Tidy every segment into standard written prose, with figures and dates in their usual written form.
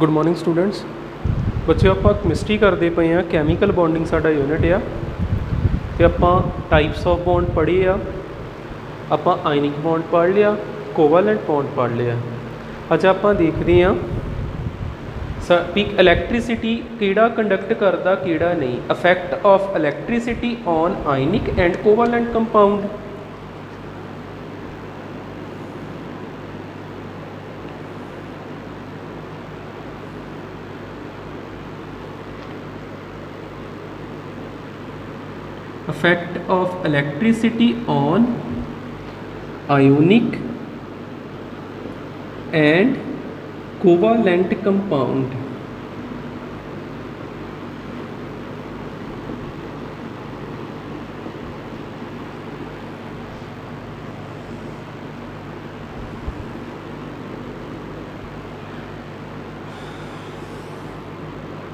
Good morning students. बच्चों आप chemistry करते पे हैं, कैमिकल बॉन्डिंग साडा यूनिट आ। तो आप टाइप्स ऑफ बॉन्ड पढ़े आ, आप आयनिक बॉन्ड पढ़ लिया, कोवालेंट बॉन्ड पढ़ लिया। अज आप देखते हैं भी इलैक्ट्रीसिटी किहड़ा कंडक्ट करता किहड़ा नहीं, effect of electricity on ionic and covalent compound. effect of electricity on ionic and covalent compound।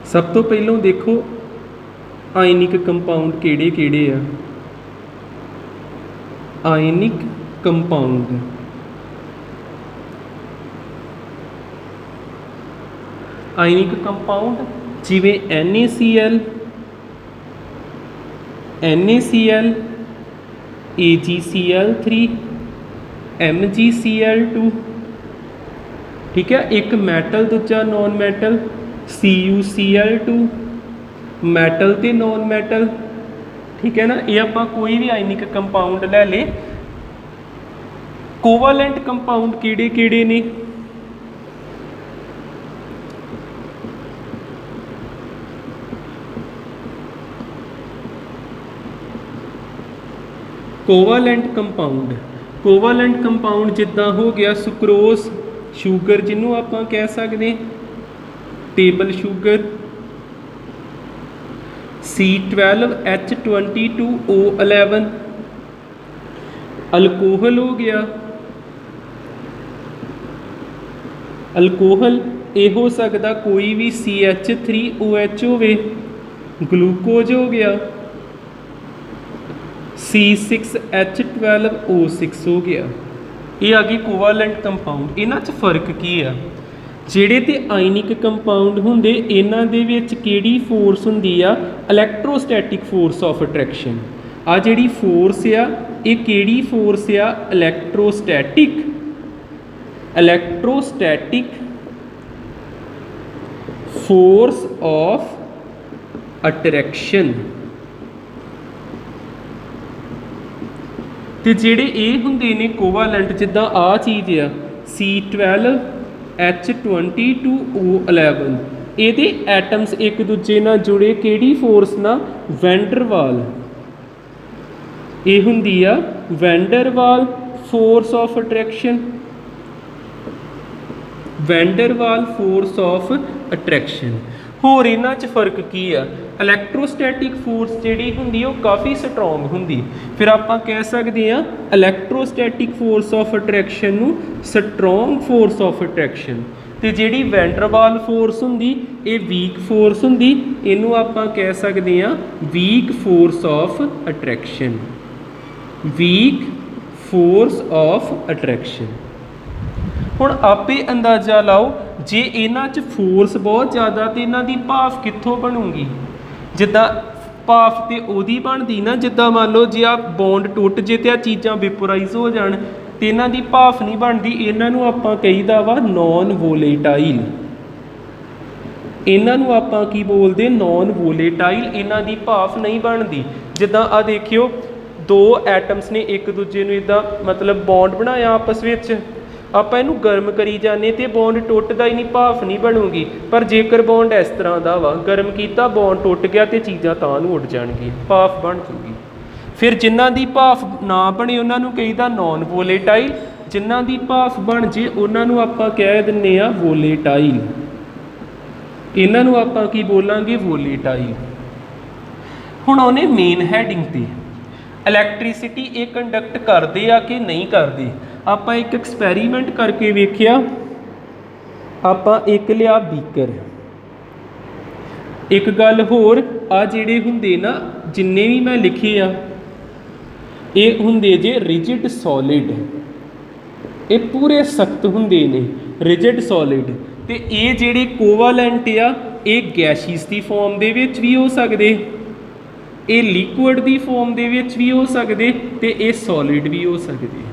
सब तो पहलों देखो आयनिक कंपाउंड किहड़े किहड़े आ। आयनिक कंपाउंड आयनिक कंपाउंड जिवें NaCl, NaCl, AgCl3, MgCl2, ठीक है। एक मैटल दूजा नॉन मैटल CuCl2, मैटल ते नॉन मैटल, ठीक है ना। ये आप कोई भी आयनिक कंपाउंड ले ले। कोवालेंट कंपाउंड किहड़े किहड़े ने? कोवालेंट कंपाउंड जिद्दां हो गया सुक्रोज, शूगर जिन्हों आप कह सकते टेबल शूगर, C12H22O11, अल्कोहल हो गया। अल्कोहल ये हो सकता कोई भी CH3OH होवे। ग्लूकोज हो गया, C6H12O6 हो गया। ये आ गई कोवालेंट कंपाउंड। इन्हां च फर्क की है? ਜਿਹੜੇ ਤੇ आयनिक कंपाउंड ਹੁੰਦੇ ਇਹਨਾਂ ਦੇ ਵਿੱਚ ਕਿਹੜੀ फोर्स ਹੁੰਦੀ ਆ? Electrostatic force of attraction. ਆ ਜਿਹੜੀ फोर्स ਆ ਇਹ ਕਿਹੜੀ फोर्स ਆ? Electrostatic force of attraction. ਤੇ ਜਿਹੜੇ ਇਹ ਹੁੰਦੇ ਨੇ ਕੋਵਾਲੈਂਟ, ਜਿੱਦਾਂ ਆ ਚੀਜ਼ ਆ C12H22O11, ਇਹਦੇ ਐਟਮਸ ਇੱਕ ਦੂਜੇ ਨਾਲ ਜੁੜੇ ਕਿਹੜੀ ਫੋਰਸ ਨਾਲ? ਵੈਂਡਰਵਾਲ। ਇਹ ਹੁੰਦੀ ਆ van der Waals force of attraction. Van der Waals force of attraction. ਹੋਰ ਇਹਨਾਂ 'ਚ ਫਰਕ ਕੀ ਆ? ਇਲੈਕਟ੍ਰੋਸਟੈਟਿਕ ਫੋਰਸ ਜਿਹੜੀ ਹੁੰਦੀ ਉਹ ਕਾਫੀ ਸਟਰੋਂਗ ਹੁੰਦੀ। ਫਿਰ ਆਪਾਂ ਕਹਿ ਸਕਦੇ ਹਾਂ ਇਲੈਕਟ੍ਰੋਸਟੈਟਿਕ ਫੋਰਸ ਆਫ ਅਟਰੈਕਸ਼ਨ ਨੂੰ ਸਟਰੋਂਗ ਫੋਰਸ ਆਫ ਅਟਰੈਕਸ਼ਨ। ਤੇ ਜਿਹੜੀ ਵੈਂਡਰਵਾਲ ਫੋਰਸ ਹੁੰਦੀ ਇਹ ਵੀਕ ਫੋਰਸ ਹੁੰਦੀ, ਇਹਨੂੰ ਆਪਾਂ ਕਹਿ ਸਕਦੇ ਹਾਂ weak force of attraction. Weak force of attraction. ਹੁਣ ਆਪੇ ਅੰਦਾਜ਼ਾ ਲਾਓ, ਜੇ ਇਹਨਾਂ 'ਚ ਫੋਰਸ ਬਹੁਤ ਜ਼ਿਆਦਾ ਤੇ ਇਹਨਾਂ ਦੀ ਭਾਫ ਕਿੱਥੋਂ ਬਣੂਗੀ? ਜਿੱਦਾਂ ਭਾਫ ਤੇ ਉਹਦੀ ਬਣਦੀ ਨਾ, ਜਿੱਦਾਂ ਮੰਨ ਲਓ ਜੇ ਆ ਬੌਂਡ ਟੁੱਟ ਜੇ ਤੇ ਆ ਚੀਜ਼ਾਂ ਵਿਪੋਰਾਈਜ਼ ਹੋ ਜਾਣ ਤੇ ਇਹਨਾਂ ਦੀ ਭਾਫ ਨਹੀਂ ਬਣਦੀ। ਇਹਨਾਂ ਨੂੰ ਆਪਾਂ ਕਹੀਦਾ ਵਾ ਨੌਨ ਵੋਲੇਟਾਈਲ। ਇਹਨਾਂ ਨੂੰ ਆਪਾਂ ਕੀ ਬੋਲਦੇ? Non volatile. ਇਹਨਾਂ ਦੀ ਭਾਫ ਨਹੀਂ ਬਣਦੀ। ਜਿੱਦਾਂ ਆ ਦੇਖਿਓ ਦੋ ਐਟਮਸ ਨੇ ਇੱਕ ਦੂਜੇ ਨੂੰ ਇੱਦਾਂ ਮਤਲਬ ਬੌਂਡ ਬਣਾਇਆ ਆਪਸ ਵਿੱਚ, ਆਪਾਂ ਇਹਨੂੰ ਗਰਮ ਕਰੀ ਜਾਂਦੇ ਤੇ ਬੌਂਡ ਟੁੱਟਦਾ ਹੀ ਨਹੀਂ, ਭਾਫ ਨਹੀਂ ਬਣੂਗੀ। ਪਰ ਜੇਕਰ ਬੌਂਡ ਇਸ ਤਰ੍ਹਾਂ ਦਾ ਵਾ, ਗਰਮ ਕੀਤਾ ਬੌਂਡ ਟੁੱਟ ਗਿਆ ਤੇ ਚੀਜ਼ਾਂ ਤਾਂ ਨੂੰ ਉੱਡ ਜਾਣਗੀਆਂ, ਭਾਫ ਬਣ ਜੂਗੀ। ਫਿਰ ਜਿਨ੍ਹਾਂ ਦੀ ਭਾਫ ਨਾ ਬਣੇ ਉਹਨਾਂ ਨੂੰ ਕਹੀਦਾ ਨੌਨ ਵੋਲੇਟਾਈਲ। ਜਿਨ੍ਹਾਂ ਦੀ ਭਾਫ ਬਣ ਜੇ ਉਹਨਾਂ ਨੂੰ ਆਪਾਂ ਕਹਿ ਦਿੰਦੇ ਆ ਵੋਲੇਟਾਈਲ। ਇਹਨਾਂ ਨੂੰ ਆਪਾਂ ਕੀ ਬੋਲਾਂਗੇ? ਵੋਲੇਟਾਈਲ। ਹੁਣ ਉਹਨੇ ਮੇਨ ਹੈਡਿੰਗ ਤੇ ਇਲੈਕਟ੍ਰੀਸਿਟੀ ਇਹ ਕੰਡਕਟ ਕਰਦੇ ਆ ਕਿ ਨਹੀਂ ਕਰਦੇ। ਆਪਾਂ ਇੱਕ ਐਕਸਪੈਰੀਮੈਂਟ ਕਰਕੇ ਵੇਖਿਆ। ਆਪਾਂ ਇੱਕ ਲਿਆ ਬੀਕਰ। ਇੱਕ ਗੱਲ ਹੋਰ, ਆ ਜਿਹੜੇ ਹੁੰਦੇ ਨਾ ਜਿੰਨੇ ਵੀ ਮੈਂ ਲਿਖੇ ਆ ਇਹ ਹੁੰਦੇ ਜੇ ਰਿਜਿਡ ਸੋਲਿਡ। ਇਹ ਪੂਰੇ ਸਖਤ ਹੁੰਦੇ ਨੇ, ਰਿਜਿਡ ਸੋਲਿਡ। ਤੇ ਇਹ ਜਿਹੜੇ ਕੋਵਾਲੈਂਟ ਆ ਇਹ ਗੈਸਿਸ ਦੀ ਫਾਰਮ ਦੇ ਵਿੱਚ ਵੀ ਹੋ ਸਕਦੇ, ਇਹ ਲਿਕੁਇਡ ਦੀ ਫਾਰਮ ਦੇ ਵਿੱਚ ਵੀ ਹੋ ਸਕਦੇ ਤੇ ਇਹ ਸੋਲਿਡ ਵੀ ਹੋ ਸਕਦੇ।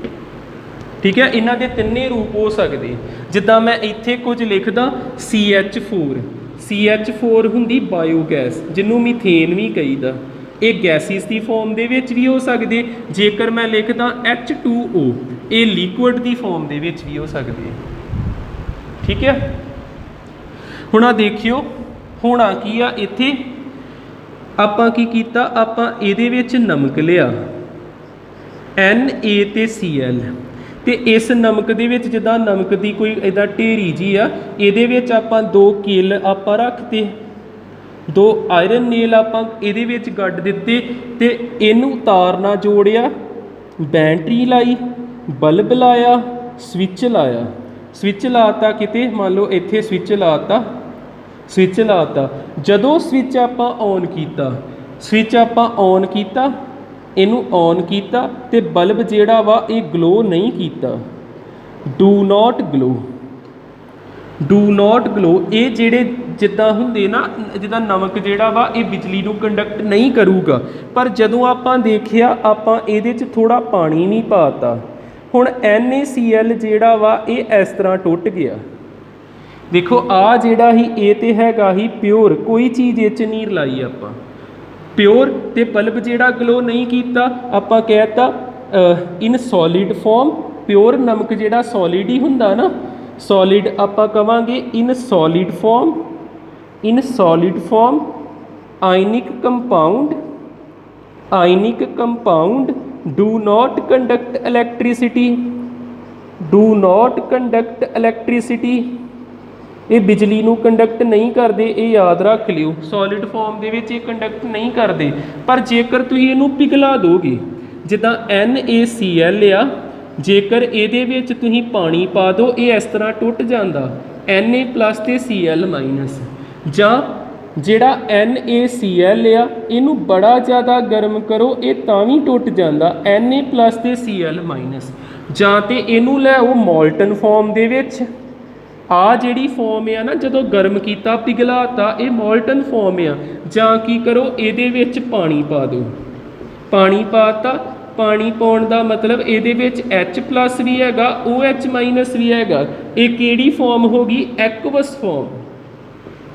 ਠੀਕ ਹੈ, ਇਹਨਾਂ ਦੇ ਤਿੰਨੇ ਰੂਪ ਹੋ ਸਕਦੇ। ਜਿੱਦਾਂ ਮੈਂ ਇੱਥੇ ਕੁਝ ਲਿਖਦਾ CH4, CH4 ਹੁੰਦੀ ਬਾਇਓਗੈਸ ਜਿਹਨੂੰ ਮੀਥੇਨ ਵੀ ਕਹੀਦਾ, ਇਹ ਗੈਸਿਸ ਦੀ ਫਾਰਮ ਦੇ ਵਿੱਚ ਵੀ ਹੋ ਸਕਦੇ। ਜੇਕਰ ਮੈਂ ਲਿਖਦਾ H2O, ਇਹ ਲਿਕੁਇਡ ਦੀ ਫਾਰਮ ਦੇ ਵਿੱਚ ਵੀ ਹੋ ਸਕਦੇ। ਠੀਕ ਹੈ, ਹੁਣ ਆ ਦੇਖਿਓ ਹੋਣਾ ਕੀ ਆ, ਇੱਥੇ ਆਪਾਂ ਕੀ ਕੀਤਾ, ਆਪਾਂ ਇਹਦੇ ਵਿੱਚ ਨਮਕ ਲਿਆ Na ਤੇ Cl, ਤੇ ਇਸ ਨਮਕ ਦੇ ਵਿੱਚ ਜਿੱਦਾਂ ਨਮਕ ਦੀ ਕੋਈ ਇੱਦਾਂ ਢੇਰੀ ਜੀ ਆ, ਇਹਦੇ ਵਿੱਚ ਆਪਾਂ 2 ਕਿੱਲ ਆਪਾਂ ਰੱਖਤੇ, 2 ਆਇਰਨ ਨੇਲ ਆਪਾਂ ਇਹਦੇ ਵਿੱਚ ਗੱਡ ਦਿੱਤੇ ਤੇ ਇਹਨੂੰ ਤਾਰ ਨਾਲ ਜੋੜਿਆ, ਬੈਟਰੀ ਲਾਈ, ਬਲਬ ਲਾਇਆ, ਸਵਿਚ ਲਾਇਆ, ਸਵਿਚ ਲਾਤਾ ਕਿਤੇ, ਮੰਨ ਲਓ ਇੱਥੇ ਸਵਿਚ ਲਾਤਾ, ਸਵਿਚ ਲਾਤਾ। ਜਦੋਂ ਸਵਿਚ ਆਪਾਂ ਔਨ ਕੀਤਾ, ਸਵਿਚ ਆਪਾਂ ਔਨ ਕੀਤਾ, ਇਹਨੂੰ ਔਨ ਕੀਤਾ ਤੇ ਬਲਬ ਜਿਹੜਾ ਵਾ ਇਹ ਗਲੋ ਨਹੀਂ ਕੀਤਾ, do not glow, do not ਗਲੋ। ਇਹ ਜਿਹੜੇ ਜਿੱਦਾਂ ਹੁੰਦੇ ਨਾ, ਜਿੱਦਾਂ ਨਮਕ ਜਿਹੜਾ ਵਾ ਇਹ ਬਿਜਲੀ ਨੂੰ ਕੰਡਕਟ ਨਹੀਂ ਕਰੂਗਾ, ਪਰ ਜਦੋਂ ਆਪਾਂ ਦੇਖਿਆ ਆਪਾਂ ਇਹਦੇ 'ਚ ਥੋੜ੍ਹਾ ਪਾਣੀ ਨਹੀਂ ਪਾਤਾ, ਹੁਣ NaCl ਜਿਹੜਾ ਵਾ ਇਹ ਇਸ ਤਰ੍ਹਾਂ ਟੁੱਟ ਗਿਆ। ਦੇਖੋ ਆ ਜਿਹੜਾ ਹੀ ਇਹ ਤੇ ਹੈਗਾ ਹੀ ਪਿਓਰ, ਕੋਈ ਚੀਜ਼ ਇਹ 'ਚ ਨਹੀਂ ਰਲਾਈ ਆਪਾਂ, ਪਿਓਰ, ਤੇ ਬਲਬ ਜਿਹੜਾ ਗਲੋ ਨਹੀਂ ਕੀਤਾ ਆਪਾਂ ਕਹਿਤਾ ਇਨ ਸੋਲਿਡ ਫਾਰਮ। ਪਿਓਰ ਨਮਕ ਜਿਹੜਾ ਸੋਲਿਡ ਹੀ ਹੁੰਦਾ ਨਾ, ਸੋਲਿਡ ਆਪਾਂ ਕਵਾਂਗੇ in solid form, in solid form ionic compound, ionic compound do not conduct electricity, do not conduct electricity. ਇਹ ਬਿਜਲੀ ਨੂੰ ਕੰਡਕਟ ਨਹੀਂ ਕਰਦੇ, ਇਹ ਯਾਦ ਰੱਖ ਲਿਓ। ਸੋਲਿਡ ਫਾਰਮ ਦੇ ਵਿੱਚ ਇਹ ਕੰਡਕਟ ਨਹੀਂ ਕਰਦੇ, ਪਰ ਜੇਕਰ ਤੁਸੀਂ ਇਹਨੂੰ ਪਿਘਲਾ ਦੋਗੇ, ਜਿੱਦਾਂ NaCl ਆ, ਜੇਕਰ ਇਹਦੇ ਵਿੱਚ ਤੁਸੀਂ ਪਾਣੀ ਪਾ ਦਿਓ ਇਹ ਇਸ ਤਰ੍ਹਾਂ ਟੁੱਟ ਜਾਂਦਾ, Na+ ਤੇ Cl-। ਜਾਂ ਜਿਹੜਾ NaCl ਆ ਇਹਨੂੰ ਬੜਾ ਜ਼ਿਆਦਾ ਗਰਮ ਕਰੋ ਇਹ ਤਾਂ ਵੀ ਟੁੱਟ ਜਾਂਦਾ, Na+ ਤੇ Cl-। ਜਾਂ ਤੇ ਇਹਨੂੰ ਲੈ ਆਓ ਮੋਲਟਨ ਫਾਰਮ ਦੇ ਵਿੱਚ, ਆ ਜਿਹੜੀ ਫਾਰਮ ਆ ਨਾ ਜਦੋਂ ਗਰਮ ਕੀਤਾ ਪਿਘਲਾਤਾ ਇਹ ਮੋਲਟਨ ਫਾਰਮ ਆ। ਜਾਂ ਕੀ ਕਰੋ ਇਹਦੇ ਵਿੱਚ ਪਾਣੀ ਪਾ ਦਿਓ, ਪਾਣੀ ਪਾਤਾ, ਪਾਣੀ ਪਾਉਣ ਦਾ ਮਤਲਬ ਇਹਦੇ ਵਿੱਚ H+ ਵੀ ਹੈਗਾ, OH- ਵੀ ਹੈਗਾ। ਇਹ ਕਿਹੜੀ ਫਾਰਮ ਹੋ ਗਈ, ਐਕਵਸ ਫਾਰਮ।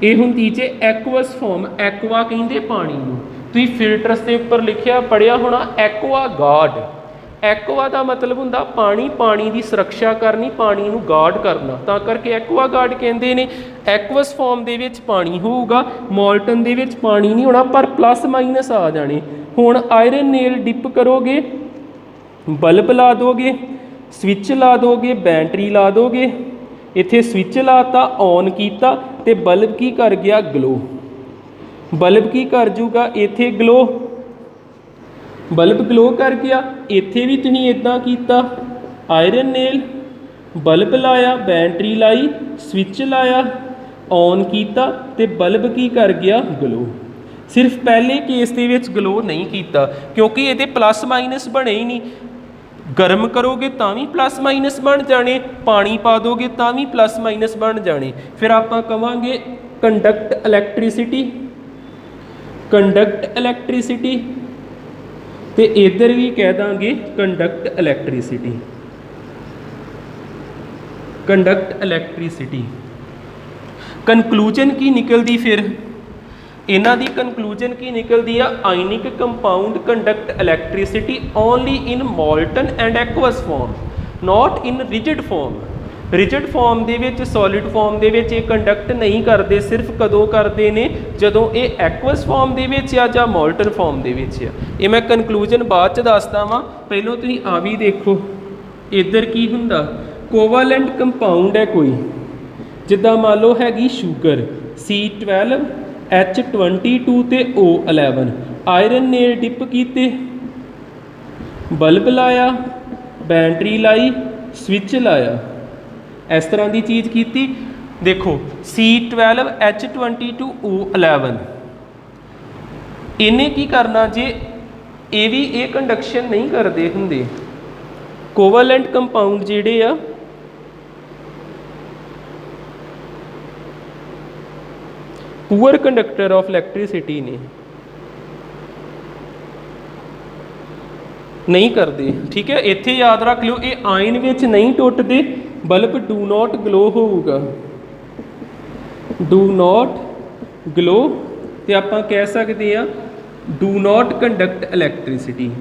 ਇਹ ਹੁੰਦੀ ਜੇ ਐਕਵਸ ਫਾਰਮ, ਐਕਵਾ ਕਹਿੰਦੇ ਪਾਣੀ ਨੂੰ। ਤੁਸੀਂ ਫਿਲਟਰਸ ਦੇ ਉੱਪਰ ਲਿਖਿਆ ਪੜ੍ਹਿਆ ਹੋਣਾ ਐਕਵਾ ਗਾਰਡ। ਐਕਵਾ ਦਾ ਮਤਲਬ ਹੁੰਦਾ ਪਾਣੀ, ਪਾਣੀ ਦੀ ਸੁਰੱਖਿਆ ਕਰਨੀ, ਪਾਣੀ ਨੂੰ ਗਾਰਡ ਕਰਨਾ, ਤਾਂ ਕਰਕੇ ਐਕਵਾ ਗਾਰਡ ਕਹਿੰਦੇ ਨੇ। ਐਕਵਸ ਫਾਰਮ ਦੇ ਵਿੱਚ ਪਾਣੀ ਹੋਊਗਾ, ਮੋਲਟਨ ਦੇ ਵਿੱਚ ਪਾਣੀ ਨਹੀਂ ਹੋਣਾ, ਪਰ +- ਆ ਜਾਣੇ। ਹੁਣ ਆਇਰਨ ਨੇਲ ਡਿਪ ਕਰੋਗੇ, ਬਲਬ ਲਾ ਦੋਗੇ, ਸਵਿਚ ਲਾ ਦੋਗੇ, ਬੈਟਰੀ ਲਾ ਦੋਗੇ। ਇੱਥੇ ਸਵਿਚ ਲਾਤਾ, ਔਨ ਕੀਤਾ ਤੇ ਬਲਬ ਕੀ ਕਰ ਗਿਆ, ਗਲੋ। ਬਲਬ ਕੀ ਕਰ ਜੂਗਾ, ਇੱਥੇ ਗਲੋ, ਬਲਬ ਗਲੋ ਕਰ ਗਿਆ। ਇੱਥੇ ਵੀ ਤੁਸੀਂ ਇੱਦਾਂ ਕੀਤਾ, ਆਇਰਨ ਨੇਲ, ਬਲਬ ਲਾਇਆ, ਬੈਟਰੀ ਲਾਈ, ਸਵਿਚ ਲਾਇਆ, ਔਨ ਕੀਤਾ ਤੇ ਬਲਬ ਕੀ ਕਰ ਗਿਆ, ਗਲੋ। ਸਿਰਫ ਪਹਿਲੇ ਕੇਸ ਦੇ ਵਿੱਚ ਗਲੋ ਨਹੀਂ ਕੀਤਾ ਕਿਉਂਕਿ ਇਹਦੇ +- ਬਣੇ ਹੀ ਨਹੀਂ। ਗਰਮ ਕਰੋਗੇ ਤਾਂ ਵੀ +- ਬਣ ਜਾਣੇ, ਪਾਣੀ ਪਾ ਦੋਗੇ ਤਾਂ ਵੀ +- ਬਣ ਜਾਣੇ। ਫਿਰ ਆਪਾਂ ਕਵਾਂਗੇ ਕੰਡਕਟ ਇਲੈਕਟ੍ਰੀਸਿਟੀ, ਕੰਡਕਟ ਇਲੈਕਟ੍ਰੀਸਿਟੀ, ਤੇ ਇੱਧਰ ਵੀ ਕਹਿ ਦਾਂਗੇ conduct electricity, conduct electricity. Conclusion ਕੀ ਨਿਕਲਦੀ ਫਿਰ ਇਹਨਾਂ ਦੀ, ਕਨਕਲੂਜਨ ਕੀ ਨਿਕਲਦੀ ਆ, ionic compound conduct electricity only in molten and aqueous form, not in rigid form. Rigid form ਦੇ ਵਿੱਚ, ਸੋਲਿਡ ਫਾਰਮ ਦੇ ਵਿੱਚ ਇਹ ਕੰਡਕਟ ਨਹੀਂ ਕਰਦੇ, ਸਿਰਫ ਕਦੋਂ ਕਰਦੇ ਨੇ, ਜਦੋਂ ਇਹ ਐਕਵਸ ਫਾਰਮ ਦੇ ਵਿੱਚ ਆ ਜਾਂ ਮੋਲਟਨ ਫਾਰਮ ਦੇ ਵਿੱਚ ਆ। ਇਹ ਮੈਂ ਕਨਕਲੂਜਨ ਬਾਅਦ 'ਚ ਦੱਸਦਾ ਵਾਂ, ਪਹਿਲਾਂ ਤੁਸੀਂ ਆ ਵੀ ਦੇਖੋ ਇੱਧਰ ਕੀ ਹੁੰਦਾ। ਕੋਵਾਲੈਂਟ ਕੰਪਾਊਂਡ ਹੈ ਕੋਈ, ਜਿੱਦਾਂ ਮੰਨ ਲਓ ਹੈਗੀ ਸ਼ੂਗਰ C12 H22 ਤੇ O11, ਆਇਰਨ ਨੇਲ ਡਿਪ ਕੀਤੇ, ਬਲਬ ਲਾਇਆ, ਬੈਟਰੀ ਲਾਈ, ਸਵਿਚ ਲਾਇਆ, ਇਸ ਤਰ੍ਹਾਂ ਦੀ ਚੀਜ਼ ਕੀਤੀ। ਦੇਖੋ C12 H22 O11, ਇਹਨੇ ਕੀ ਕਰਨਾ ਜੇ ਇਹ ਵੀ ਇਹ ਕੰਡਕਸ਼ਨ ਨਹੀਂ ਕਰਦੇ ਹੁੰਦੇ। ਕੋਵਾਲੈਂਟ ਕੰਪਾਊਂਡ ਜਿਹੜੇ ਆ ਪੂਅਰ ਕੰਡਕਟਰ ਆਫ ਇਲੈਕਟ੍ਰੀਸਿਟੀ ਨੇ, नहीं करते। ठीक है, इत्थे याद रख लियो ये आयन विच नहीं टुटदे, बल्ब डू नॉट ग्लो होगा, डू नॉट ग्लो, ते आपां कह सकते हैं do not conduct electricity.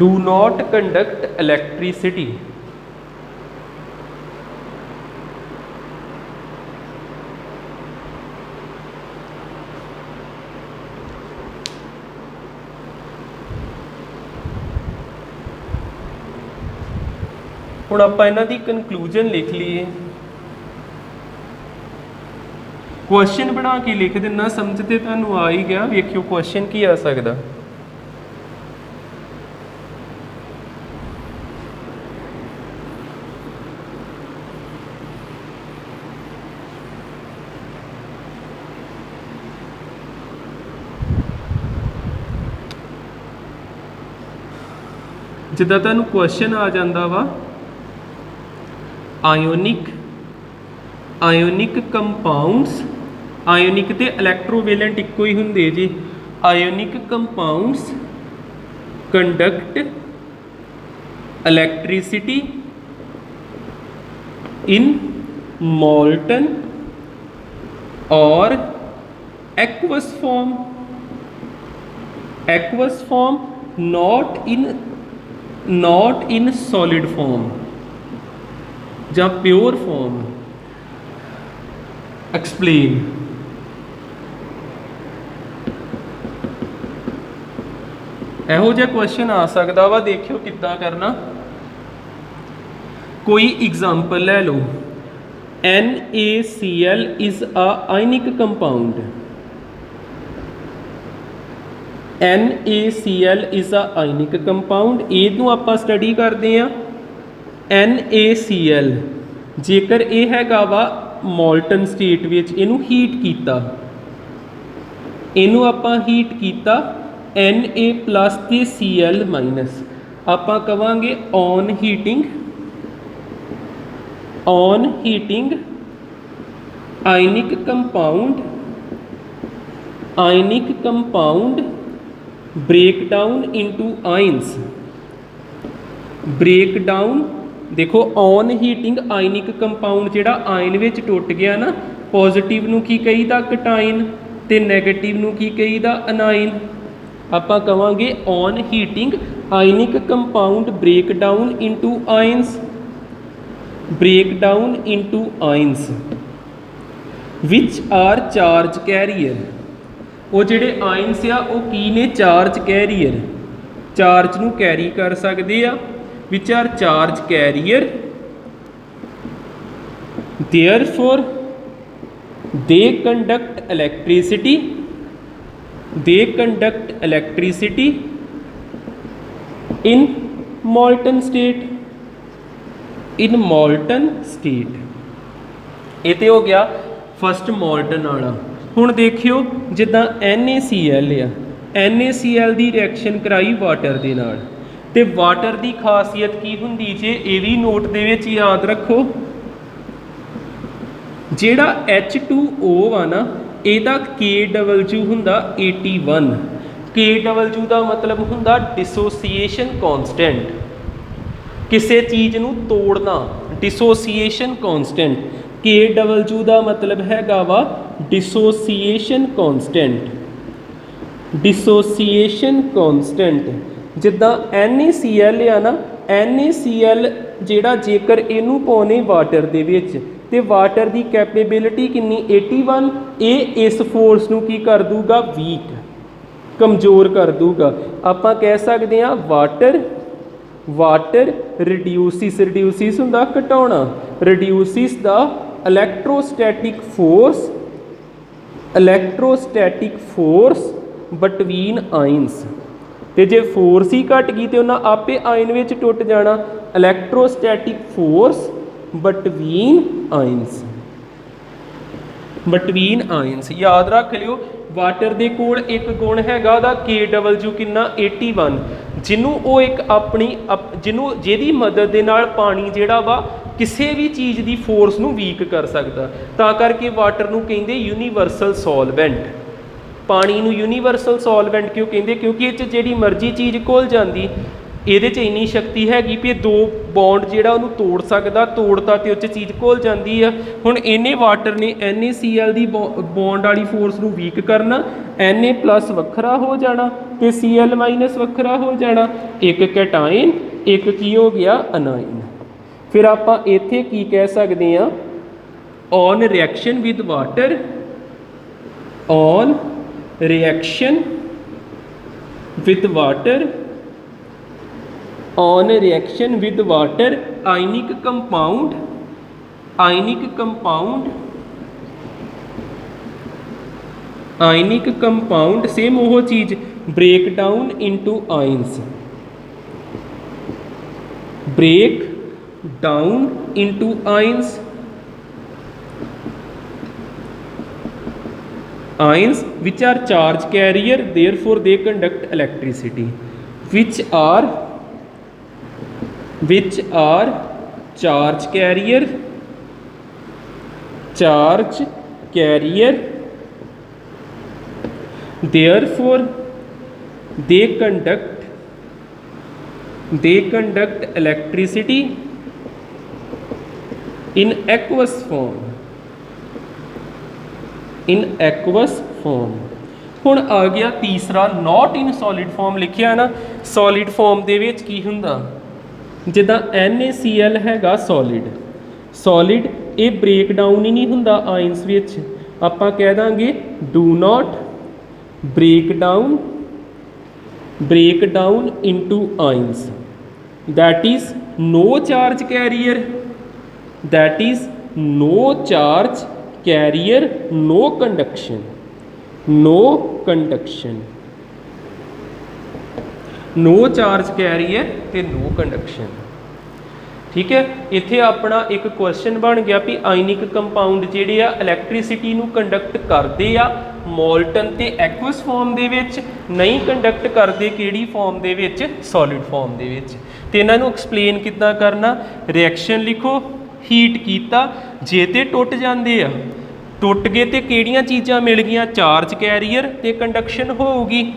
Do not conduct electricity. ਹੁਣ ਆਪਾਂ ਇਹਨਾਂ ਦੀ ਕਨਕਲੂਜਨ ਲਿਖ ਲਈਏ। ਕੁਐਸਚਨ ਬਣਾ ਕੇ ਲਿਖ ਦਿੰਨਾ, ਸਮਝ ਤੇ ਤੁਹਾਨੂੰ ਆ ਹੀ ਗਿਆ। ਵੇਖਿਓ ਕੁਐਸਚਨ ਕੀ ਆ ਸਕਦਾ। ਜਿੱਦਾਂ ਤੁਹਾਨੂੰ ਕੁਐਸਚਨ ਆ ਜਾਂਦਾ ਵਾ, ਆਇਓਨਿਕ ਕੰਪਾਊਂਡਸ, ਆਇਓਨਿਕ ਤੇ ਇਲੈਕਟ੍ਰੋਵੈਲੈਂਟ ਇੱਕੋ ਹੀ ਹੁੰਦੇ ਜੀ। Ionic compounds conduct electricity in molten or aqueous form, not in solid form ਜਾਂ pure form। explain। ਇਹੋ ਜਿਹਾ ਕੁਐਸਚਨ ਆ ਸਕਦਾ ਵਾ, ਦੇਖਿਓ ਕਿੱਦਾਂ ਕਰਨਾ। कोई एग्जाम्पल ले लो, NaCl is a ionic compound, NaCl is a ionic compound. ਇਹਨੂੰ ਆਪਾਂ ਸਟੱਡੀ ਕਰਦੇ ਹਾਂ। NaCl ਜੇਕਰ ਇਹ ਹੈਗਾ ਵਾ ਮੋਲਟਨ ਸਟੇਟ ਵਿੱਚ, ਇਹਨੂੰ ਹੀਟ ਕੀਤਾ, ਇਹਨੂੰ ਆਪਾਂ ਹੀਟ ਕੀਤਾ Na+ ਤੇ Cl-, ਆਪਾਂ ਕਵਾਂਗੇ on heating ionic compound break down into ions. Break down देखो, ऑन हीटिंग आयनिक कंपाउंड जिहड़ा आयन विच टुट गया ना, पॉजिटिव नूं की कहीदा कटाइन ते नैगेटिव नूं की कहीदा अनाइन। आपां कवांगे on heating ionic compound break down into ions, break down into ions which are charge carrier. वो जिहड़े आयन्स आ वो की ने, चार्ज कैरियर, चार्ज नूं कैरी कर सकते आ। Which are charge carrier, therefore they conduct electricity in molten state। ਇਹ ਤੇ ਹੋ ਗਿਆ फस्ट ਮੋਲਟਨ वाला। ਹੁਣ ਦੇਖਿਓ ਜਿੱਦਾਂ NaCl ਆ, NaCl ਦੀ ਰਿਐਕਸ਼ਨ ਕਰਾਈ ਵਾਟਰ ਦੇ ਨਾਲ, ਤੇ ਵਾਟਰ ਦੀ ਖਾਸੀਅਤ ਕੀ ਹੁੰਦੀ ਜੇ, ਇਹ ਵੀ ਨੋਟ ਦੇ ਵਿੱਚ ਯਾਦ ਰੱਖੋ। ਜਿਹੜਾ H2O ਆ ਨਾ, ਇਹਦਾ Kw ਹੁੰਦਾ 81। Kw ਦਾ ਮਤਲਬ ਹੁੰਦਾ डिसोसीएशन कॉन्स्टेंट, किसी चीज़ नूं तोड़ना, डिसोसीएशन कॉन्स्टेंट। Kw का मतलब हैगा वा डिसोसीएशन कॉन्स्टेंट। जिद्दां NaCl आ ना, NaCl जिहड़ा जेकर इनू पाउने वाटर दे विच, ते वाटर की कैपेबिलिटी कितनी 81, ये इस फोर्स नूं की कर दूगा, वीक, कमज़ोर कर दूगा। आपां कह सकते हैं वाटर रिड्यूसिस हुंदा घटाउणा, reduces the electrostatic force between ions. ते जे फोर्स ही घट गई तो उन्हें आपे आयन विच टुट जाना। इलैक्ट्रोस्टैटिक फोर्स बिटवीन आयन्स, याद रख लियो। ਵਾਟਰ ਦੇ ਕੋਲ ਇੱਕ ਗੁਣ ਹੈਗਾ ਉਹਦਾ KW ਕਿੰਨਾ 81, ਜਿਹਨੂੰ ਉਹ ਇੱਕ ਆਪਣੀ ਜਿਹਦੀ ਮਦਦ ਦੇ ਨਾਲ ਪਾਣੀ ਜਿਹੜਾ ਵਾ ਕਿਸੇ ਵੀ ਚੀਜ਼ ਦੀ ਫੋਰਸ ਨੂੰ ਵੀਕ ਕਰ ਸਕਦਾ, ਤਾਂ ਕਰਕੇ ਵਾਟਰ ਨੂੰ ਕਹਿੰਦੇ ਯੂਨੀਵਰਸਲ ਸੋਲਵੈਂਟ। ਪਾਣੀ ਨੂੰ ਯੂਨੀਵਰਸਲ ਸੋਲਵੈਂਟ ਕਿਉਂ ਕਹਿੰਦੇ? ਕਿਉਂਕਿ ਇਹ 'ਚ ਜਿਹੜੀ ਮਰਜ਼ੀ ਚੀਜ਼ ਘੁਲ ਜਾਂਦੀ, ਇਹਦੇ 'ਚ ਇੰਨੀ ਸ਼ਕਤੀ ਹੈਗੀ ਵੀ ਇਹ ਦੋ ਬੌਂਡ ਜਿਹੜਾ ਉਹਨੂੰ ਤੋੜ ਸਕਦਾ, ਤੋੜਤਾ ਤੇ ਉਹ 'ਚ ਚੀਜ਼ ਘੁਲ ਜਾਂਦੀ ਆ। ਹੁਣ ਇਹਨੇ ਵਾਟਰ ਨੇ NaCl ਦੀ ਬੌਂਡ ਵਾਲੀ ਫੋਰਸ ਨੂੰ ਵੀਕ ਕਰਨਾ, Na+ ਵੱਖਰਾ ਹੋ ਜਾਣਾ ਤੇ Cl- ਵੱਖਰਾ ਹੋ ਜਾਣਾ, ਇੱਕ ਕੈਟਾਇਨ ਇੱਕ ਕੀ ਹੋ ਗਿਆ ਅਨਾਇਨ। ਫਿਰ ਆਪਾਂ ਇੱਥੇ ਕੀ ਕਹਿ ਸਕਦੇ ਹਾਂ? On reaction with water, on reaction with water, on reaction with water ionic compound same ਉਹ ਚੀਜ਼ break down into ions, break down into ions which are charge carrier, therefore they conduct electricity, which are charge carrier, therefore they conduct electricity in aqueous form, ਹੁਣ ਆ ਗਿਆ ਤੀਸਰਾ, not in solid form ਲਿਖਿਆ ਨਾ। solid form ਦੇ ਵਿੱਚ ਕੀ ਹੁੰਦਾ? ਜਿੱਦਾਂ NaCl ਹੈਗਾ solid, ਇਹ ਬ੍ਰੇਕ ਡਾਊਨ ਹੀ ਨਹੀਂ ਹੁੰਦਾ ਆਇਨਸ ਵਿੱਚ, ਆਪਾਂ ਕਹਿ ਦਾਂਗੇ do not break down into ions, that is no charge carrier, no conduction, no charge carrier ਤੇ no conduction। ਠੀਕ ਹੈ, ਇੱਥੇ ਆਪਣਾ ਇੱਕ ਕੁਐਸਚਨ ਬਣ ਗਿਆ ਵੀ ਆਇਨਿਕ ਕੰਪਾਊਂਡ ਜਿਹੜੇ ਆ ਇਲੈਕਟ੍ਰਿਸਿਟੀ ਨੂੰ ਕੰਡਕਟ ਕਰਦੇ ਆ ਮੋਲਟਨ ਤੇ ਐਕਵਸ ਫਾਰਮ ਦੇ ਵਿੱਚ, ਨਹੀਂ ਕੰਡਕਟ ਕਰਦੇ ਕਿਹੜੀ ਫਾਰਮ ਦੇ ਵਿੱਚ? ਸੋਲਿਡ ਫਾਰਮ ਦੇ ਵਿੱਚ। ਤੇ ਇਹਨਾਂ ਨੂੰ ਐਕਸਪਲੇਨ ਕਿੱਦਾਂ ਕਰਨਾ? ਰਿਐਕਸ਼ਨ ਲਿਖੋ, ਹੀਟ ਕੀਤਾ, ਜੇ ਤੇ ਟੁੱਟ ਜਾਂਦੇ ਆ, ਟੁੱਟ ਗਏ ਤੇ ਕਿਹੜੀਆਂ ਚੀਜ਼ਾਂ ਮਿਲ ਗਈਆਂ? ਚਾਰਜ ਕੈਰੀਅਰ ਤੇ ਕੰਡਕਸ਼ਨ ਹੋਊਗੀ।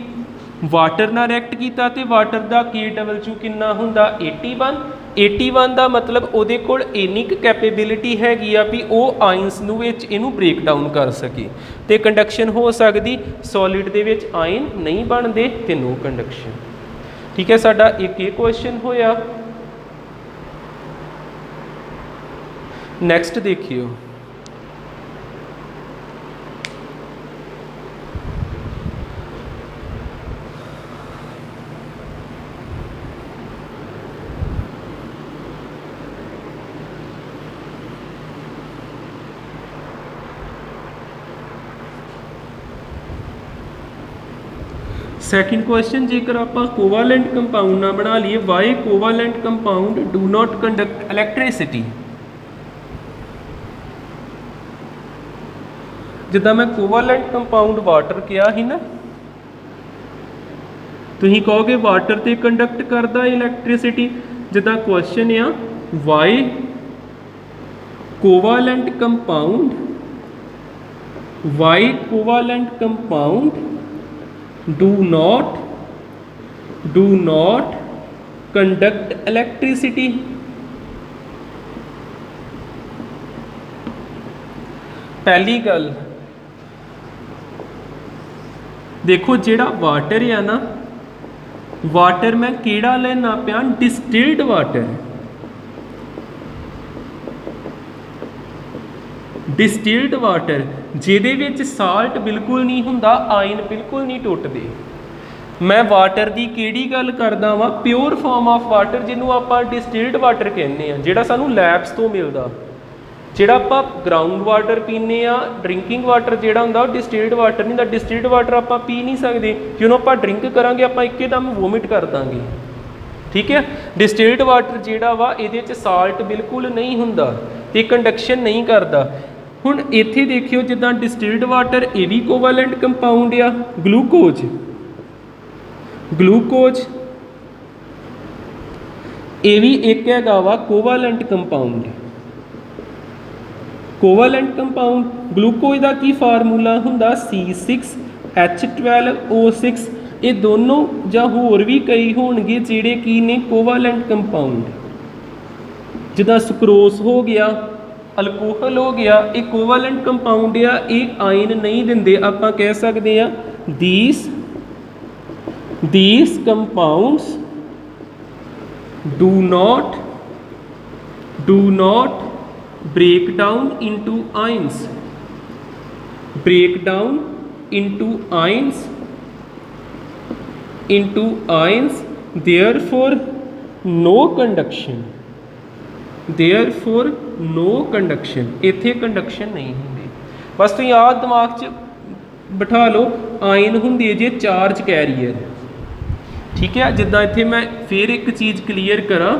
ਵਾਟਰ ਨਾਲ ਰਿਐਕਟ ਕੀਤਾ ਤੇ ਵਾਟਰ ਦਾ KW ਕਿੰਨਾ ਹੁੰਦਾ? 81 ਦਾ ਮਤਲਬ ਉਹਦੇ ਕੋਲ ਇੰਨੀ ਕੁ ਕੈਪੇਬਿਲਿਟੀ ਹੈਗੀ ਆ ਵੀ ਉਹ ਆਇਨਸ ਨੂੰ ਵਿੱਚ ਇਹਨੂੰ ਬ੍ਰੇਕ ਡਾਊਨ ਕਰ ਸਕੇ ਤੇ ਕੰਡਕਸ਼ਨ ਹੋ ਸਕਦੀ। ਸੋਲਿਡ ਦੇ ਵਿੱਚ ਆਇਨ ਨਹੀਂ ਬਣਦੇ ਤੇ ਨੋ ਕੰਡਕਸ਼ਨ। ਠੀਕ ਹੈ, ਸਾਡਾ ਇੱਕ ਇਹ ਕੁਐਸਚਨ ਹੋਇਆ। ਨੈਕਸਟ ਦੇਖਿਓ, ਸੈਕਿੰਡ ਕੁਐਸਚਨ, ਜੇਕਰ ਆਪਾਂ ਕੋਵਾਲੈਂਟ ਕੰਪਾਊਂਡ ਨਾ ਬਣਾ ਲਈਏ, why covalent compound do not conduct electricity. ਜਿੱਦਾਂ ਮੈਂ ਕੋਵਾਲੈਂਟ ਕੰਪਾਊਂਡ ਵਾਟਰ ਕਿਹਾ ਸੀ ਨਾ, ਤੁਸੀਂ ਕਹੋਗੇ ਵਾਟਰ ਤੇ ਕੰਡਕਟ ਕਰਦਾ ਇਲੈਕਟ੍ਰਿਸਿਟੀ। ਜਿੱਦਾਂ ਕੁਐਸਚਨ ਆ why covalent compound do not conduct electricity। पहली गल देखो, जेड़ा वाटर है ना, वाटर मैं केड़ा लेना पिया? Distilled water. डिस्टिल्ड वाटर ਜਿਹਦੇ ਵਿੱਚ ਸਾਲਟ ਬਿਲਕੁਲ ਨਹੀਂ ਹੁੰਦਾ, ਆਇਨ ਬਿਲਕੁਲ ਨਹੀਂ ਟੁੱਟਦੇ। ਮੈਂ ਵਾਟਰ ਦੀ ਕਿਹੜੀ ਗੱਲ ਕਰਦਾ ਵਾਂ? ਪਿਓਰ ਫਾਰਮ ਆਫ ਵਾਟਰ, ਜਿਹਨੂੰ ਆਪਾਂ ਡਿਸਟਿਲਡ ਵਾਟਰ ਕਹਿੰਦੇ ਆ, ਜਿਹੜਾ ਸਾਨੂੰ ਲੈਬਸ ਤੋਂ ਮਿਲਦਾ। ਜਿਹੜਾ ਆਪਾਂ ਗਰਾਊਂਡ ਵਾਟਰ ਪੀਂਦੇ ਆ, ਡਰਿੰਕਿੰਗ ਵਾਟਰ ਜਿਹੜਾ ਹੁੰਦਾ ਉਹ ਡਿਸਟਿਲਡ ਵਾਟਰ ਨਹੀਂ ਹੁੰਦਾ। ਡਿਸਟਿਲਡ ਵਾਟਰ ਆਪਾਂ ਪੀ ਨਹੀਂ ਸਕਦੇ, ਕਿਉਂ? ਆਪਾਂ ਡਰਿੰਕ ਕਰਾਂਗੇ ਆਪਾਂ ਇੱਕਦਮ ਵੋਮਿਟ ਕਰ ਦਾਂਗੇ। ਠੀਕ ਹੈ, ਡਿਸਟਿਲਡ ਵਾਟਰ ਜਿਹੜਾ ਵਾ ਇਹਦੇ 'ਚ ਸਾਲਟ ਬਿਲਕੁਲ ਨਹੀਂ ਹੁੰਦਾ ਤੇ ਕੰਡਕਸ਼ਨ ਨਹੀਂ ਕਰਦਾ। ਹੁਣ ਇੱਥੇ ਦੇਖਿਓ ਜਿੱਦਾਂ ਡਿਸਟਿਲਡ ਵਾਟਰ ਇਹ ਵੀ ਕੋਵੈਲੈਂਟ ਕੰਪਾਊਂਡ ਆ। ਗਲੂਕੋਜ਼ ਇਹ ਵੀ ਇੱਕ ਹੈਗਾ ਵਾ ਕੋਵੈਲੈਂਟ ਕੰਪਾਊਂਡ। ਕੋਵੈਲੈਂਟ ਕੰਪਾਊਂਡ ਗਲੂਕੋਜ਼ ਦਾ ਕੀ ਫਾਰਮੂਲਾ ਹੁੰਦਾ C6H12O6। ਇਹ ਦੋਨੋਂ ਜਾਂ ਹੋਰ ਵੀ ਕਈ ਹੋਣਗੇ ਜਿਹੜੇ ਕੀ ਨੇ ਕੋਵੈਲੈਂਟ ਕੰਪਾਊਂਡ। ਜਿੱਦਾਂ ਸੁਕਰੋਸ ਹੋ ਗਿਆ, ਅਲਕੋਹਲ ਹੋ ਗਿਆ, ਇਹ ਕੋਵੈਲੈਂਟ ਕੰਪਾਊਂਡ ਆ, ਇਹ ਆਇਨ ਨਹੀਂ ਦਿੰਦੇ। ਆਪਾਂ ਕਹਿ ਸਕਦੇ ਆ these compounds do not break down into ions, therefore no conduction, ਇੱਥੇ ਕੰਡਕਸ਼ਨ ਨਹੀਂ ਹੁੰਦੀ। ਬਸ ਤੁਸੀਂ ਆਹ ਦਿਮਾਗ 'ਚ ਬਿਠਾ ਲਓ, ਆਇਨ ਹੁੰਦੀ ਹੈ ਜੇ ਚਾਰਜ ਕੈਰੀਅਰ। ਠੀਕ ਹੈ, ਜਿੱਦਾਂ ਇੱਥੇ ਮੈਂ ਫਿਰ ਇੱਕ ਚੀਜ਼ ਕਲੀਅਰ ਕਰਾਂ,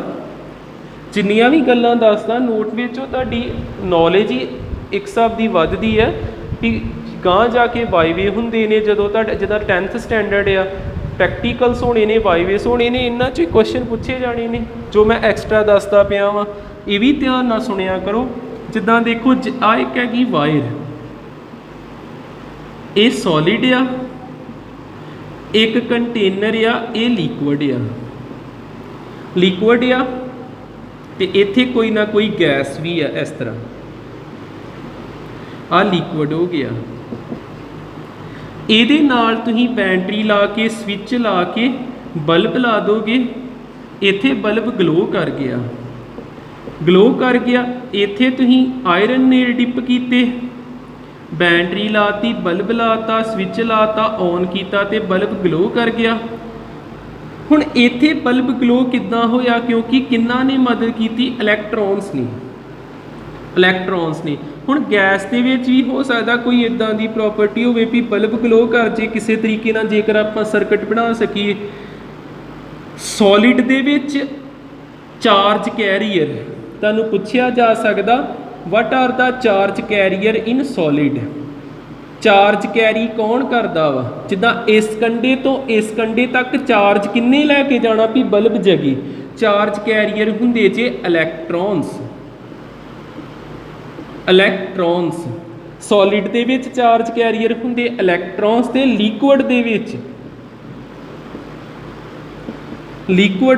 ਜਿੰਨੀਆਂ ਵੀ ਗੱਲਾਂ ਦੱਸਦਾ ਨੋਟ ਵਿੱਚ ਉਹ ਤੁਹਾਡੀ ਨੌਲੇਜ ਹੀ ਇੱਕ ਹਿਸਾਬ ਦੀ ਵੱਧਦੀ ਹੈ ਵੀ ਗਾਂਹ ਜਾ ਕੇ ਵਾਈਵੇ ਹੁੰਦੇ ਨੇ। ਜਦੋਂ ਤੁਹਾਡਾ ਜਿੱਦਾਂ 10th ਸਟੈਂਡਰਡ ਆ, ਪ੍ਰੈਕਟੀਕਲਸ ਹੋਣੇ ਨੇ, ਵਾਈਵੇਸ ਹੋਣੇ ਨੇ, ਇਹਨਾਂ 'ਚ ਕੁਐਸਚਨ ਪੁੱਛੇ ਜਾਣੇ ਨੇ ਜੋ ਮੈਂ ਐਕਸਟਰਾ ਦੱਸਦਾ ਪਿਆ ਵਾਂ। ਇਹ ਵੀ ਧਿਆਨ ਨਾਲ ਸੁਣਿਆ ਕਰੋ। ਜਿੱਦਾਂ ਦੇਖੋ ਆਹ ਇੱਕ ਹੈਗੀ ਵਾਇਰ, ਇਹ ਸੋਲਿਡ ਆ, ਇੱਕ ਕੰਟੇਨਰ ਆ, ਇਹ ਲਿਕੁਇਡ ਆ ਤੇ ਇੱਥੇ ਕੋਈ ਨਾ ਕੋਈ ਗੈਸ ਵੀ ਆ। ਇਸ ਤਰ੍ਹਾਂ ਆਹ ਲਿਕੁਇਡ ਹੋ ਗਿਆ। ਇਹਦੇ ਨਾਲ ਤੁਸੀਂ ਬੈਟਰੀ ਲਾ ਕੇ, ਸਵਿਚ ਲਾ ਕੇ ਬਲਬ ਲਾ ਦੋਗੇ, ਇੱਥੇ ਬਲਬ ਗਲੋ ਕਰ ਗਿਆ। ਇੱਥੇ ਤੁਸੀਂ ਆਇਰਨ ਨੇ ਡਿਪ ਕੀਤੇ, ਬੈਟਰੀ ਲਾਤੀ, ਬਲਬ ਲਾਤਾ, ਸਵਿਚ ਲਾਤਾ, ਔਨ ਕੀਤਾ ਤੇ ਬਲਬ ਗਲੋ ਕਰ ਗਿਆ। ਹੁਣ ਇੱਥੇ ਬਲਬ ਗਲੋ ਕਿੱਦਾਂ ਹੋਇਆ? ਕਿਉਂਕਿ ਕਿੰਨਾ ਨੇ ਮਦਦ ਕੀਤੀ? ਇਲੈਕਟ੍ਰੋਨਸ ਨੇ। ਹੁਣ ਗੈਸ ਦੇ ਵਿੱਚ ਵੀ ਹੋ ਸਕਦਾ ਕੋਈ ਇੱਦਾਂ ਦੀ ਪ੍ਰੋਪਰਟੀ ਹੋਵੇ ਵੀ ਬਲਬ ਗਲੋ ਕਰ ਜੇ ਕਿਸੇ ਤਰੀਕੇ ਨਾਲ, ਜੇਕਰ ਆਪਾਂ ਸਰਕਟ ਬਣਾ ਸਕੀਏ। ਸੋਲਿਡ ਦੇ ਵਿੱਚ ਚਾਰਜ ਕੈਰੀਅਰ ਤੁਹਾਨੂੰ ਪੁੱਛਿਆ ਜਾ ਸਕਦਾ, what are the charge carrier in solid. Charge carry ਕੌਣ ਕਰਦਾ ਵਾ? ਜਿੱਦਾਂ ਇਸ ਕੰਢੇ ਤੋਂ ਇਸ ਕੰਢੇ ਤੱਕ ਚਾਰਜ ਕਿੰਨੇ ਲੈ ਕੇ ਜਾਣਾ ਵੀ ਬਲਬ ਜਗੇ? ਚਾਰਜ ਕੈਰੀਅਰ ਹੁੰਦੇ ਜੇ ਇਲੈਕਟ੍ਰੋਨਸ। ਸੋਲਿਡ ਦੇ ਵਿੱਚ ਚਾਰਜ ਕੈਰੀਅਰ ਹੁੰਦੇ ਇਲੈਕਟ੍ਰੋਨਸ ਤੇ ਲਿਕੁਇਡ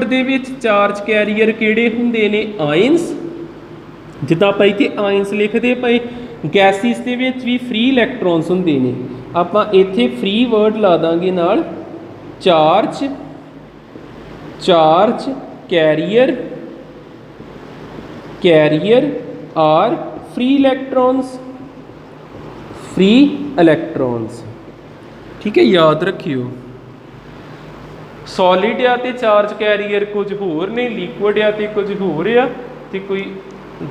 ਦੇ ਵਿੱਚ ਚਾਰਜ ਕੈਰੀਅਰ ਕਿਹੜੇ ਹੁੰਦੇ ਨੇ? ਆਇਨਸ। ਜਿੱਦਾਂ ਆਪਾਂ ਇੱਥੇ ਆਇਨਸ ਲਿਖਦੇ ਪਏ, ਗੈਸਿਸ ਦੇ ਵਿੱਚ ਵੀ ਫ੍ਰੀ ਇਲੈਕਟ੍ਰੋਨਸ ਹੁੰਦੇ ਨੇ। ਆਪਾਂ ਇੱਥੇ ਫ੍ਰੀ ਵਰਡ ਲਾ ਦਾਂਗੇ ਨਾਲ, charge carrier are free electrons. ਠੀਕ ਹੈ, ਯਾਦ ਰੱਖਿਓ। ਸੋਲਿਡ ਆ ਤੇ ਚਾਰਜ ਕੈਰੀਅਰ ਕੁਝ ਹੋਰ ਨੇ, ਲਿਕੁਇਡ ਆ ਤੇ ਕੁਝ ਹੋਰ ਆ, ਤੇ ਕੋਈ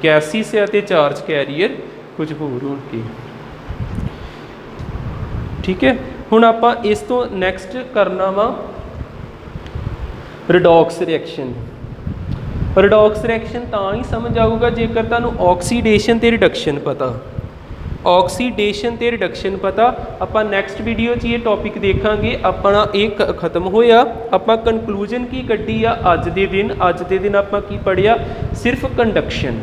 ਗੈਸਿਸ ਆ ਤੇ ਚਾਰਜ ਕੈਰੀਅਰ ਕੁਝ ਹੋਰ ਹੋਣਗੇ। ਠੀਕ ਹੈ, ਹੁਣ ਆਪਾਂ ਇਸ ਤੋਂ ਨੈਕਸਟ ਕਰਨਾ ਵਾ ਰਿਡੌਕਸ ਰਿਐਕਸ਼ਨ। ਰਿਡੌਕਸ ਰਿਐਕਸ਼ਨ ਤਾਂ ਹੀ ਸਮਝ ਆਊਗਾ ਜੇਕਰ ਤੁਹਾਨੂੰ ਆਕਸੀਡੇਸ਼ਨ ਤੇ ਰਿਡਕਸ਼ਨ ਪਤਾ। ਆਪਾਂ ਨੈਕਸਟ ਵੀਡੀਓ 'ਚ ਇਹ ਟੌਪਿਕ ਦੇਖਾਂਗੇ। ਆਪਣਾ ਇਹ ਖਤਮ ਹੋਇਆ, ਆਪਾਂ ਕਨਕਲੂਜਨ ਕੀ ਕੱਢੀ ਆ ਅੱਜ ਦੇ ਦਿਨ ਆਪਾਂ ਕੀ ਪੜ੍ਹਿਆ? ਸਿਰਫ ਕੰਡਕਸ਼ਨ।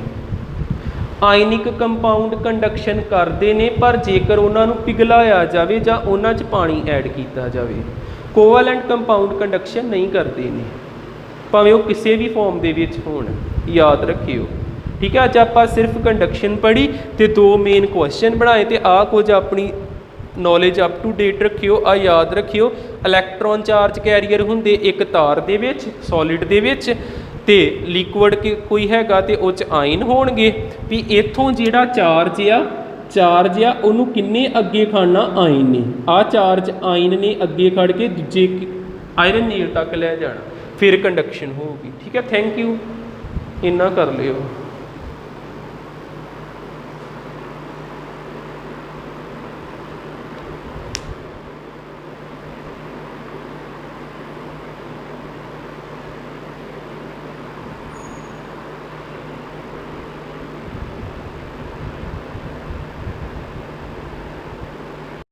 ਆਇਨਿਕ ਕੰਪਾਊਂਡ ਕੰਡਕਸ਼ਨ ਕਰਦੇ ਨੇ, ਪਰ ਜੇਕਰ ਉਹਨਾਂ ਨੂੰ ਪਿਘਲਾਇਆ ਜਾਵੇ ਜਾਂ ਉਹਨਾਂ 'ਚ ਪਾਣੀ ਐਡ ਕੀਤਾ ਜਾਵੇ। ਕੋਵੈਲੈਂਟ ਕੰਪਾਊਂਡ ਕੰਡਕਸ਼ਨ ਨਹੀਂ ਕਰਦੇ ਨੇ, ਭਾਵੇਂ ਉਹ ਕਿਸੇ ਵੀ ਫਾਰਮ ਦੇ ਵਿੱਚ ਹੋਣ, ਯਾਦ ਰੱਖਿਓ। ਠੀਕ ਹੈ, ਅੱਜ ਆਪਾਂ ਸਿਰਫ ਕੰਡਕਸ਼ਨ ਪੜ੍ਹੀ ਤੇ 2 ਮੇਨ ਕੁਐਸਚਨ ਬਣਾਏ ਤੇ ਆਹ ਕੁਝ ਆਪਣੀ ਨੌਲੇਜ ਅਪ ਟੂ ਡੇਟ ਰੱਖਿਓ। ਆ ਯਾਦ ਰੱਖਿਓ, ਇਲੈਕਟ੍ਰੋਨ ਚਾਰਜ ਕੈਰੀਅਰ ਹੁੰਦੇ ਇੱਕ ਤਾਰ ਦੇ ਵਿੱਚ, ਸੋਲਿਡ ਦੇ ਵਿੱਚ, ਤੇ ਲਿਕੁਇਡ ਕੋਈ ਹੈਗਾ ਤੇ ਉਹ 'ਚ ਆਇਨ ਹੋਣਗੇ। ਵੀ ਇੱਥੋਂ ਜਿਹੜਾ ਚਾਰਜ ਆ ਉਹਨੂੰ ਕਿੰਨੇ ਅੱਗੇ ਖੜਨਾ? ਆਇਨ ਨੇ। ਆਹ ਚਾਰਜ ਆਇਨ ਨੇ ਅੱਗੇ ਖੜ ਕੇ ਦੂਜੇ ਆਇਰਨ ਨੀਲ ਤੱਕ ਲੈ ਜਾਣਾ, ਫਿਰ ਕੰਡਕਸ਼ਨ ਹੋਊਗੀ। ਠੀਕ ਹੈ, ਥੈਂਕ ਯੂ, ਇੰਨਾ ਕਰ ਲਿਓ।